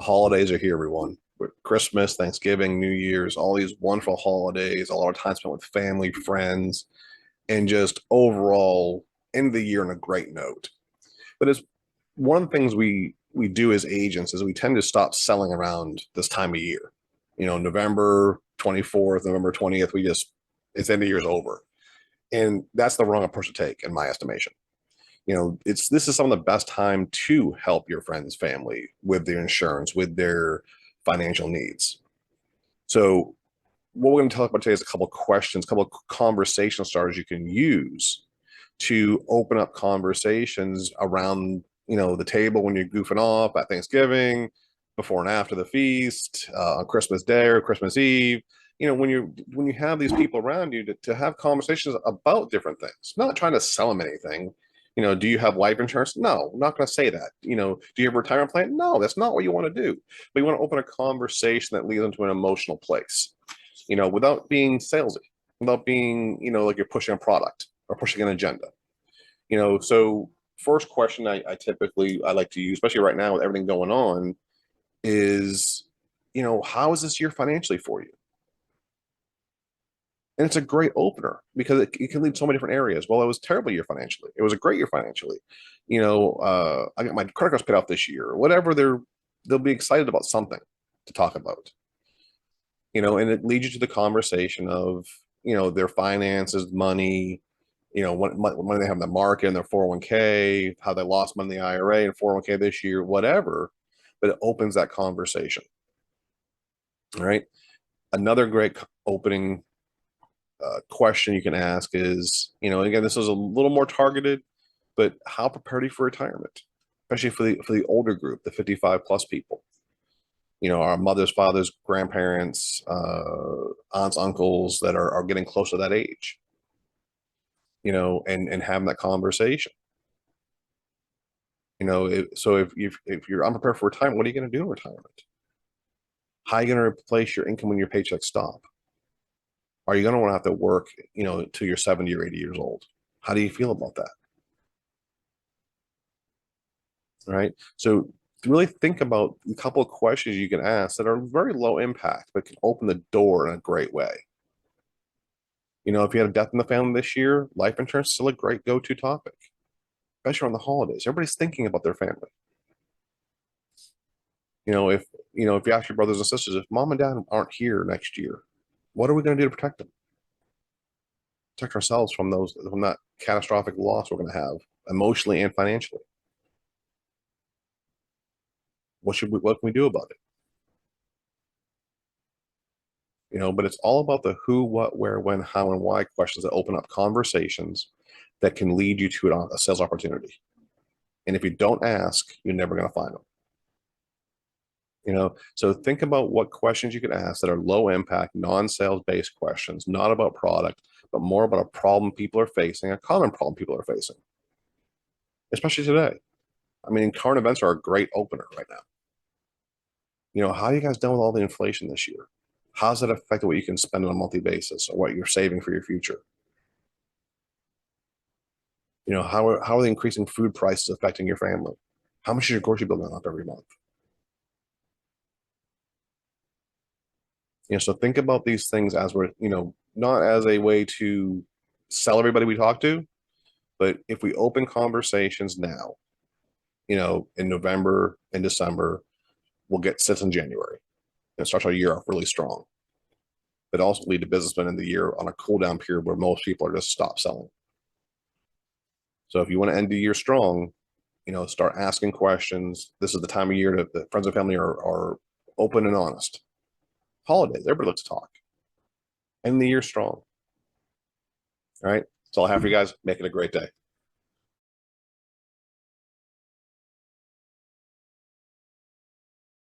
Holidays are here, everyone. With Christmas, Thanksgiving, New Year's, all these wonderful holidays, a lot of time spent with family, friends, and just overall end the year on a great note. But it's one of the things we do as agents is we tend to stop selling around this time of year. November 24th, November 20th, it's end of year's over. And that's the wrong approach to take, in my estimation. This is some of the best time to help your friends family with their insurance, with their financial needs. So what we're going to talk about today is a couple of questions, a couple of conversation starters you can use to open up conversations around the table when you're goofing off at Thanksgiving, before and after the feast, on Christmas Day or Christmas Eve. When you have these people around you to have conversations about different things, not trying to sell them anything. Do you have life insurance? No, I'm not going to say that. Do you have a retirement plan? No, that's not what you want to do. But you want to open a conversation that leads into an emotional place, without being salesy, without being, like you're pushing a product or pushing an agenda. So first question I like to use, especially right now with everything going on, is, how is this year financially for you? And it's a great opener because it can lead so many different areas. Well, it was a terrible year financially. It was a great year financially. I got my credit cards paid off this year. Whatever, they'll be excited about something to talk about. And it leads you to the conversation of, their finances, money, what money they have in the market and their 401k, how they lost money in the IRA and 401k this year, whatever. But it opens that conversation. All right. Another great opening question you can ask is, again, this is a little more targeted, but how prepared are you for retirement, especially for the older group, the 55 plus people? Our mothers, fathers, grandparents, aunts, uncles that are getting close to that age. And having that conversation. So if you're unprepared for retirement, what are you going to do in retirement? How are you going to replace your income when your paychecks stop? Are you going to want to have to work, till you're 70 or 80 years old? How do you feel about that? All right. So really think about a couple of questions you can ask that are very low impact, but can open the door in a great way. If you had a death in the family this year, life insurance is still a great go-to topic, especially on the holidays. Everybody's thinking about their family. If you ask your brothers and sisters, if mom and dad aren't here next year, what are we going to do to protect them? Protect ourselves from that catastrophic loss we're going to have emotionally and financially. What can we do about it? But it's all about the who, what, where, when, how, and why questions that open up conversations that can lead you to a sales opportunity. And if you don't ask, you're never going to find them. So think about what questions you can ask that are low impact, non-sales based questions, not about product, but more about a problem people are facing, a common problem people are facing, especially today. I mean, current events are a great opener right now. How are you guys done with all the inflation this year? How's that affected what you can spend on a monthly basis or what you're saving for your future? How are the increasing food prices affecting your family? How much is your grocery bill going up every month? So think about these things as we're, not as a way to sell everybody we talk to, but if we open conversations now, in November and December, we'll get sits in January. And it starts our year off really strong. But also lead to businessmen in the year on a cool down period where most people are just stop selling. So if you want to end the year strong, start asking questions. This is the time of year that the friends and family are open and honest. Holidays, everybody looks to talk. End the year strong. All right. That's all I have for you guys. Make it a great day.